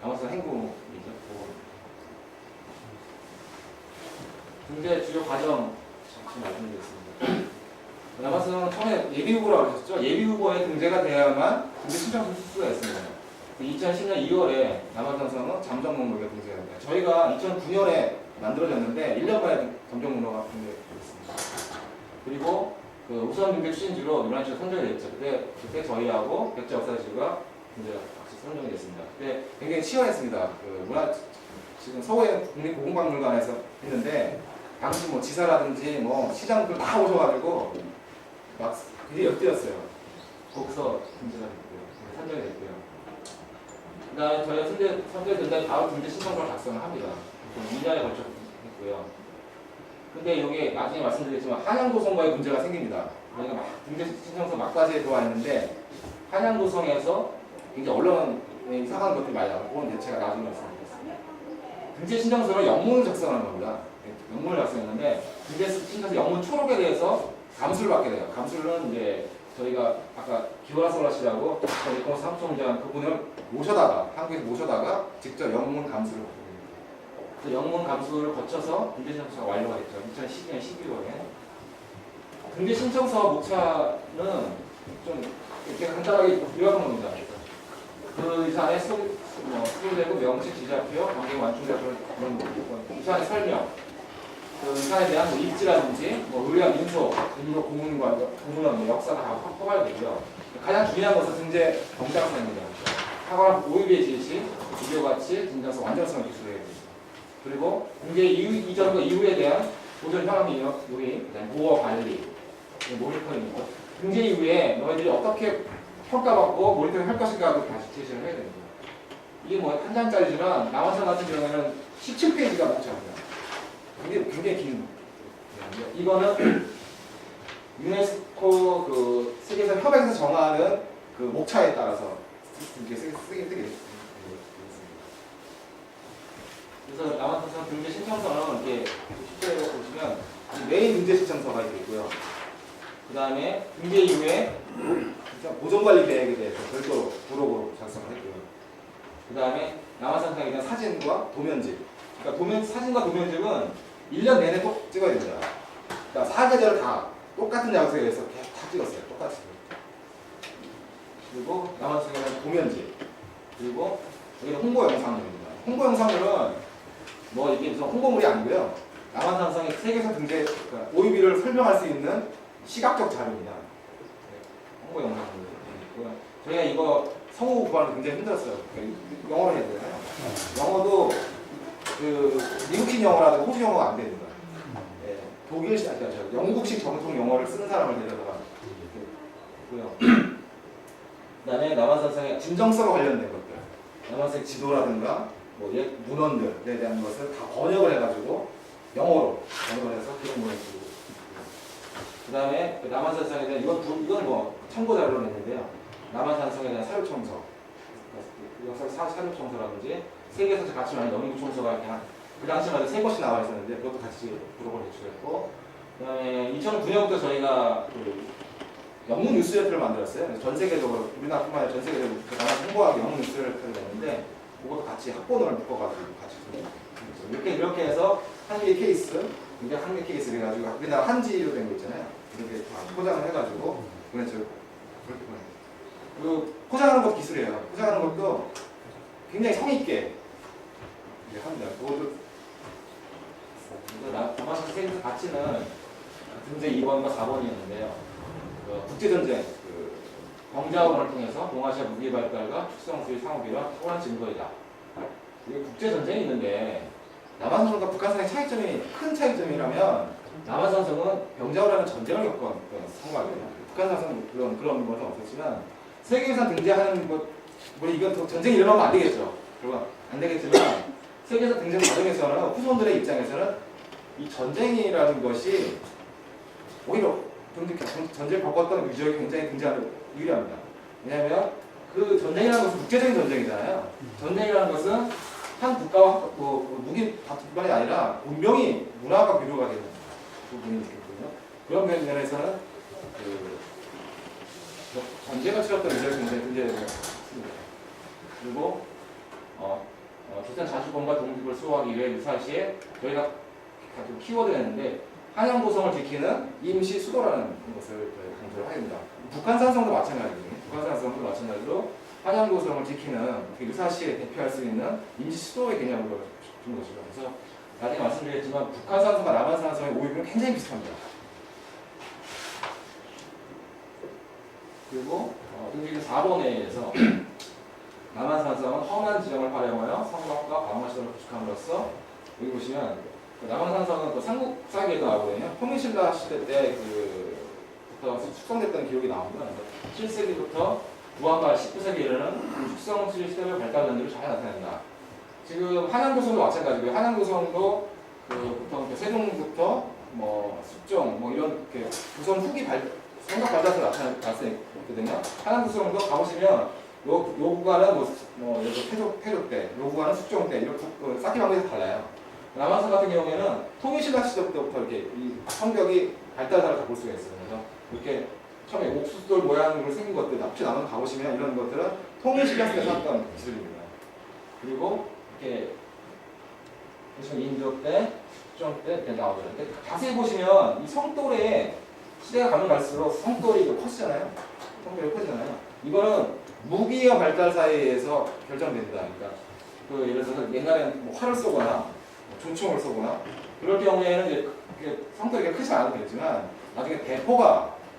남아선 행궁이죠. 등재 주요 과정 잠시 말씀드리겠습니다. 남아선은 처음에 예비후보라고 하셨죠. 예비후보에 등재가 돼야만 등재 신청서 쓸 수가 있습니다. 2010년 2월에 남아선성은 잠정목록에 등재가 됩니다. 저희가 2009년에 만들어졌는데 1년 만에 잠정목록가 등재됐습니다. 그리고 그 우선 등재 추진지로 노란시가 선정이 됐죠. 그때 저희하고 백제 역사지가 등재가 같이 선정이 됐습니다. 그때 굉장히 치열했습니다. 그 지금 서울의 국립고궁박물관에서 했는데 당시 뭐 지사라든지 뭐 시장들 다 오셔가지고 막 굉장히 엿드렸어요. 거기서 등재가 됐고요. 선정이 됐고요. 그 다음에 저희가 선정된다면 바로 등재 신청서를 작성을 합니다. 2년에 걸쳐 했고요. 근데 여기 나중에 말씀드리겠지만 한양도성과의 문제가 생깁니다. 저희가 막 등재 신청서 막바지에 들어와 있는데 한양도성에서 굉장히 언론에 이상한 것들이 많이 나와요. 그건 제가 나중에 말씀드리겠습니다. 등재 신청서를 영문을 작성하는 겁니다. 영문을 작성했는데 등재 신청서 영문 초록에 대해서 감수를 받게 돼요. 감수는 이제 저희가 아까 기호라솔라씨라고 저희 공사 사무총장 그분을 모셔다가 한국에서 모셔다가 직접 영문 감수를 받게 됩니다. 그래서 영문 감수를 거쳐서 등재 신청서가 완료가 됐죠. 2012년 12월에 등재 신청서 목차는 좀 제가 간단하게 요약한 겁니다. 그 이상의 수도되고 명칭 지자표, 관계 완충자표 그런 거, 이상의 설명, 그 이상에 대한 뭐 입지라든지 의뢰와 민소, 인도 공문과 공문원 역사가 다 포괄 되고요. 가장 중요한 것은 등재 정당성입니다. 탁월한 오입의 지시, 비교 가치, 진정성, 완전성을 기술해야 됩니다. 그리고 등재 이전과 이후에 대한 보존 현황 요인, 보호 관리, 모니터링입니다. 등재 이후에 너희들이 어떻게 평가받고 모니터링 할 것인가도 다시 제시를 해야 됩니다. 이게 뭐 한 장짜리지만 남아선 같은 경우에는 17페이지가 목차입니다. 굉장히 긴. 이거는 유네스코 그 세계에서 협약에서 정하는 그 목차에 따라서 이렇게 쓰게 되겠습니다. 그래서 남아선 등재 신청서는 이렇게 실제로 보시면 메인 등재 신청서가 있고요. 그 다음에 등재 이후에 보존관리 계획에 대해서 별도로 부록으로 작성을 했고요. 그 다음에 남아선상에 대한 사진과 도면집. 그러니까 사진과 도면집은 1년 내내 꼭 찍어야 됩니다. 그러니까 4계절을 다 똑같은 장소에서 다 찍었어요. 똑같이. 그리고 남아선상에는 도면집. 그리고 여기는 홍보 영상물입니다. 홍보 영상물은 뭐 이게 무슨 홍보물이 아니고요. 남한산성의 세계에서 등재 그러니까 OEB를 설명할 수 있는 시각적 자료입니다. 홍보 영상물이고요. 저희가 이거 성우 구하는 굉장히 힘들었어요. 영어로 해야 되잖아요. 영어도 그 미국식 영어라든가 호주 영어가 안 됩니다. 예, 독일식 영국식 정통 영어를 쓰는 사람을 데려다가 있고요. 그다음에 남한산성의 진정서와 관련된 것들, 남한산의 지도라든가 뭐 문헌들에 대한 것을 다 번역을 해가지고 영어로 번역을 해서 그런 문헌을 쓰고. 그다음에 남한산성에 대한 이건 뭐 참고 자료로 냈는데요. 남한산성에 대한 사료청서, 역사 사료청서라든지 세계에서 같이 많은 영국청서가 그냥 그 당시만 해도 3곳이 나와 있었는데 그것도 같이 부록을 제출했고, 그다음에 2009년부터 저희가 그 영문 뉴스레터를 만들었어요. 전 세계적으로 우리나라뿐만 아니라 전 세계적으로 홍보하기 영문 뉴스레터를 냈는데 그것도 같이 합본을 묶어가지고 같이 이렇게 해서 한 개 케이스, 이게 한 개 케이스 해가지고 우리나라 한지로 된 거 있잖아요. 이렇게 다 포장을 해가지고 그래서 그렇게 보내요. 그 포장하는 것도 기술이에요. 포장하는 것도 굉장히 성의있게 합니다. 그것도 남아선 세계에서 가치는 등재 2번과 4번이었는데요. 국제전쟁, 병자원을 통해서 동아시아 무기 발달과 축성수의 상업이와 탁월한 증거이다. 이게 국제전쟁이 있는데 남한산성과 북한산의 차이점이 큰 차이점이라면 남한산성은 병자호라는 전쟁을 겪은 성곽이에요. 북한산성은 그런 것은 없었지만 세계유산 등재하는 것, 뭐 이건 전쟁이 일어나면 안 되겠죠. 그건 안 되겠지만 세계유산 등재 과정에서는 후손들의 입장에서는 이 전쟁이라는 것이 오히려 전쟁을 겪었던 유적이 굉장히 유리합니다. 왜냐하면 그 전쟁이라는 것은 국제적인 전쟁이잖아요. 전쟁이라는 것은 한 국가와 무기 다뿐만이 아니라 운명이 문화가 교류가 되는 부분이 있거든요. 그런 면에서는 전제가 치렀던 의제를 등재되고 있습니다. 그리고 기산 자주권과 독립을 수호하기 위해 유사시에 저희가 가지고 키워드가 있는데 한양 도성을 지키는 임시 수도라는 것을 강조를 하게 됩니다. 북한산성도 마찬가지거든요. 북한산성도 마찬가지로 한양 도성을 지키는 유사시에 대표할 수 있는 임시 수도의 개념으로 준 것이죠. 그래서 나중에 말씀드리겠지만 북한산성과 남한산성의 오유는 굉장히 비슷합니다. 그리고 등기구 4번에 의해서 남한산성은 험한 지형을 활용하여 성곽과 방어시설을 구축함으로써 여기 보시면 남한산성은 또 삼국사기에도 나오거든요. 포미신라 시대 때부터 숙성됐다는 기록이 나옵니다. 7세기부터 부한말 19세기에 이르는 숙성실 시대의 발달 연도를 잘 나타낸다. 지금 한양도성도 마찬가지고요. 한양도성도 보통 세종부터 숙종 이런 조선 후기 성곽 발달에서 나타났거든요. 한양도성도 가보시면 요 구간은 태조 때, 요 구간은 숙종 때 이렇게 쌓기 방법에서 달라요. 남한산 같은 경우에는 통일신라 시대부터 이렇게 이 성벽이 발달하는 걸 볼 수가 있어요. 그래서 이렇게 처음에 옥수수돌 모양으로 생긴 것들, 혹시 남한 가보시면 이런 것들은 통일신라 시대에 살았던 기술입니다. 그리고 이렇게 인조 때, 숙종 때 이렇게 나오죠. 자세히 보시면 이 성돌의 시대가 가면 갈수록 성돌이 커지잖아요. 성돌이 커지잖아요. 이거는 무기와 발달 사이에서 결정됩니다. 그러니까 예를 들어서 옛날에는 활을 쏘거나 조총을 쏘거나 그럴 경우에는 이제 성돌이 크지 않아도 되지만 나중에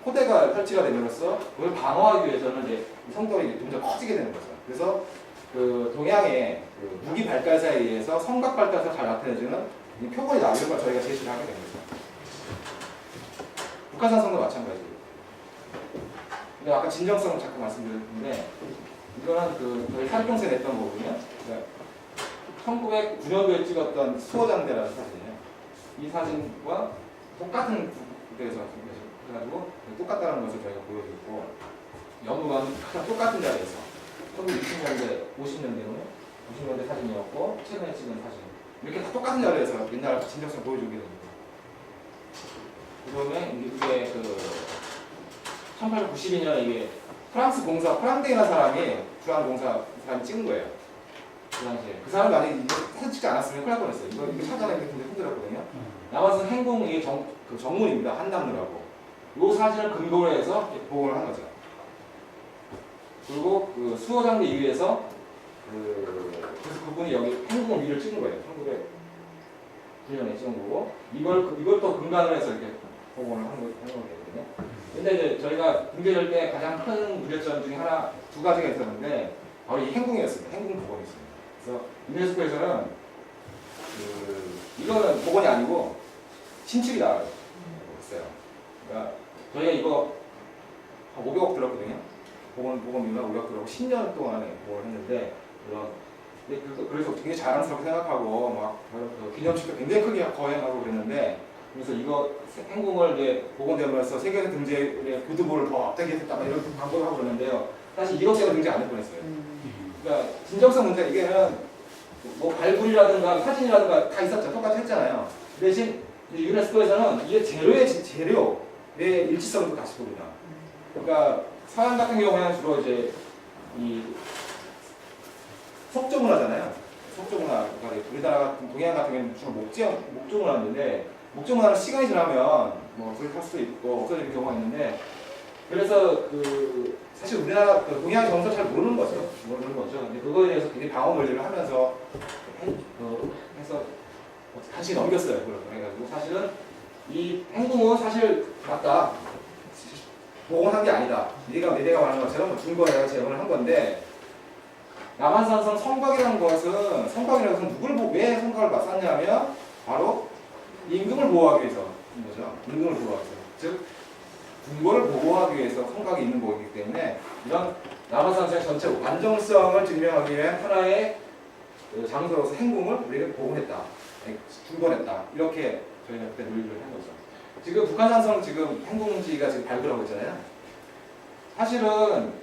포대가 설치가 됨으로써 그걸 방어하기 위해서는 이제 성돌이 점점 커지게 되는 거죠. 그래서 동양의 무기 발달 사이에서 성곽 발달에서 잘 나타내주는 이 표본이다 이런 걸 저희가 제시를 하게 됩니다. 북한산성도 마찬가지예요. 근데 아까 진정성을 잠깐 말씀드렸는데 이거는 저희 사립동서에 냈던 거거든요. 그러니까 1909년도에 찍었던 수호장대라는 사진이에요. 이 사진과 똑같은 데에서 해가지고 똑같다는 것을 저희가 보여드렸고 영국은 가장 똑같은 자리에서 1960년대, 50년대 사진이었고 최근에 찍은 사진 이렇게 다 똑같은 자리에서 옛날 진정성을 보여주게 됩니다. 그다음에 이게 1892년에 이게 프랑스 공사 프랑데이라는 사람이 주한 공사 사람이 찍은 거예요. 그 당시에 그 사람이 만약에 이거 사진 찍지 않았으면 큰일 날 뻔했어요. 이거 찾아내기 굉장히 힘들었거든요. 남한산 행궁 이게 정문입니다. 한남로라고. 이 사진을 근거로 해서 보고를 한 거죠. 그리고 수호장대 위에서 그래서 그분이 여기 행궁 위를 찍은 거예요. 1909년에 찍은 거고 이걸 또 근간을 해서 이렇게 보고를 한 거거든요. 근데 이제 저희가 등재할 때 가장 큰 문제점 중에 두 가지가 있었는데 바로 이 행궁이었습니다. 행궁 복원이었습니다. 그래서 유네스코에서는 이거는 복원이 아니고 신축이 나와요. 그러니까 저희가 이거 한 500억 들었거든요. 복원비가 500억 들었고 10년 동안에 복원을 했는데 그래서 굉장히 자랑스럽게 생각하고 막 기념식도 굉장히 크게 거행하고 그랬는데 그래서 이거 행궁을 이제 복원되면서 세계에서 등재의 교두보를 더 앞대게 했다 이런 광고를 하고 그러는데요. 사실 이것 때문에 등재 안 할 뻔했어요. 그러니까 진정성 문제 이게는 발굴이라든가 사진이라든가 다 있었죠. 똑같이 했잖아요. 대신 유네스코에서는 이게 재료의 일치성도 같이 봅니다. 그러니까 서양 같은 경우에는 주로 이제 이 석조문화잖아요. 석조문화. 그러니까 우리나라 같은 동양 같은 경우는 주로 목조문화인데 목조문화는 시간이 지나면 불이 탈 수도 있고 없어지는 경우가 있는데 그래서 사실 우리나라 동양 정서를 잘 모르는 거죠. 근데 그거에 대해서 굉장히 방어 논리를 하면서 해서 같이 넘겼어요. 그래가지고 사실은 이 행궁은 사실 맞다. 복원한 게 아니다. 내가 말하는 것처럼 증거해서 제공을 한 건데 남한산성 성곽이라는 것은 왜 성곽을 쌓냐면 바로 임금을 보호하기 위해서인 거죠. 임금을 보호하기 위해서. 즉 궁궐을 보호하기 위해서 성곽이 있는 거기 때문에 이런 남한산성의 전체 완전성을 증명하기 위한 하나의 장소로서 행궁을 우리가 복원했다. 중건했다. 이렇게 저희가 그때 논의를 한 거죠. 지금 북한산성 지금 행궁지가 지금 발굴하고 있잖아요. 사실은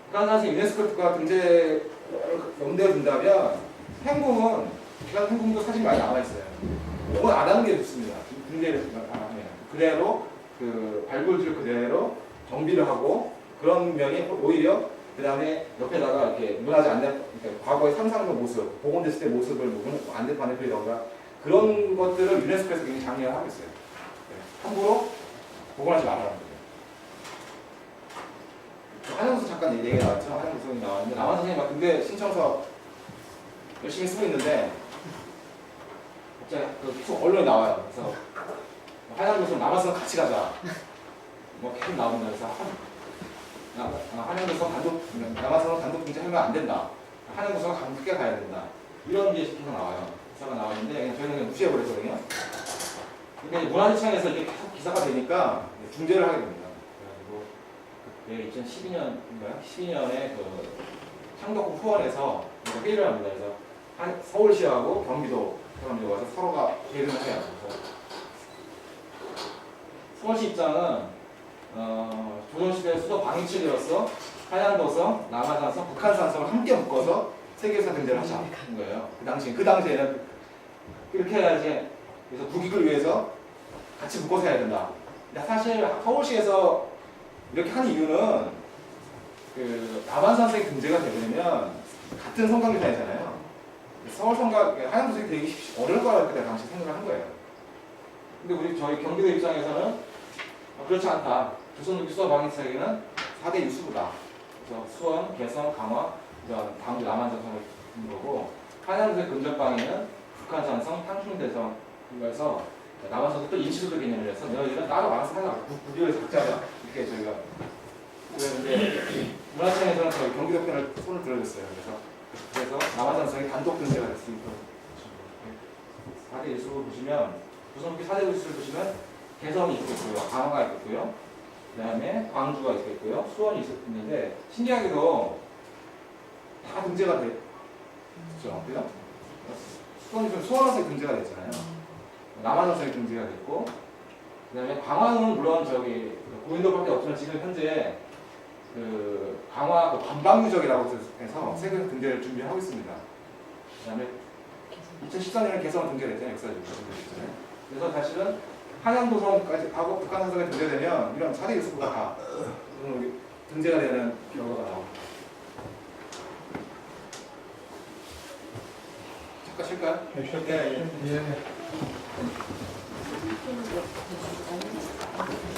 북한산성 유네스코 국가 등재 염두에 둔다면 북한 행궁도 사진 많이 남아 있어요. 이건 안 하는 게 좋습니다. 등재를 안 하면 그대로 발굴지를 그대로 정비를 하고 그런 면이 오히려 그 다음에 옆에다가 이렇게 문화재 안내, 그러니까 과거의 상상의 모습, 복원됐을 때 모습을 안내판에다가 그런 것들을 유네스코에서 굉장히 장려를 하고 있어요. 함부로 복원하지 말라는 거예요. 한양도서 잠깐 얘기 나왔죠. 한양도서이 나왔는데 남한 선생님 근데 신청서 열심히 쓰고 있는데 갑자기 그 언론에 나와요. 그래서 한양도서 남아서 같이 가자. 뭐 계속 나온다. 그래서 한양도서 남아서 단독 공제하면 안 된다. 한양도서가 함께 가야 된다. 이런 게 계속 나와요. 기사가 나왔는데 저희는 그냥 무시해버렸거든요. 근데 문화재청에서 이게 계속 기사가 되니까 중재를 하게 됩니다. 그래가지고 2012년인가요? 12년에 그 창덕구 후원에서 회의를 합니다. 그래서 서울시하고 경기도 사람들이 와서 서로가 대응을 해요. 그래서 서울시 입장은 조선시대 수도 방위책으로서 한양도서, 남한산성, 북한산성을 함께 묶어서 세계유산 등재를 하자는 거예요. 그 당시에는 이렇게 해야지. 그래서 국익을 위해서 같이 묶어서 해야 된다. 근데 사실 서울시에서 이렇게 하는 이유는 그 남한산성이 등재가 되려면 같은 성곽유산이잖아요. 서울 성곽, 한양도성이 되기 어려울 거라고 그때 당시 생각을 한 거예요. 근데 저희 경기도 입장에서는 그렇지 않다. 조선族수도 방위책에는 4대 유수부다. 그래서 수원, 개성, 강화, 다음 주 남한산성을 둔 거고, 한양도의 근접방위는 북한산성, 향충대성 이거에서 남한산성 또 인치소득 개념을 해서 너희들은 따로 알아서 하자. 국유에서 각자가 이렇게 저희가 그랬는데 문화청에서는 저희 경기도 편을 손을 들어줬어요. 그래서 남한산성이 단독 등재가 됐으니까 4대 유수를 보시면 조선族 4대 유수를 보시면 개성이 있겠고요, 강화가 있겠고요, 그 다음에 광주가 있겠고요, 수원이 있는데 신기하게도 다 등재가 됐죠. 그죠? 수원에서 등재가 됐잖아요. 남한산성이 등재가 됐고, 그 다음에 강화는 물론 고인돌밖에 없지만 지금 현재 그 강화 관방유적이라고 해서 세계 등재를 준비하고 있습니다. 그 다음에 2014년에 개성 등재됐잖아요. 역사적으로 등재됐잖아요. 그래서 사실은 한양도성까지 가고 북한산성에 등재되면 이런 4대 유수부가 다 등재가 되는 결과가 나옵니다. 잠깐 쉴까요? 네, 쉴게요. 예.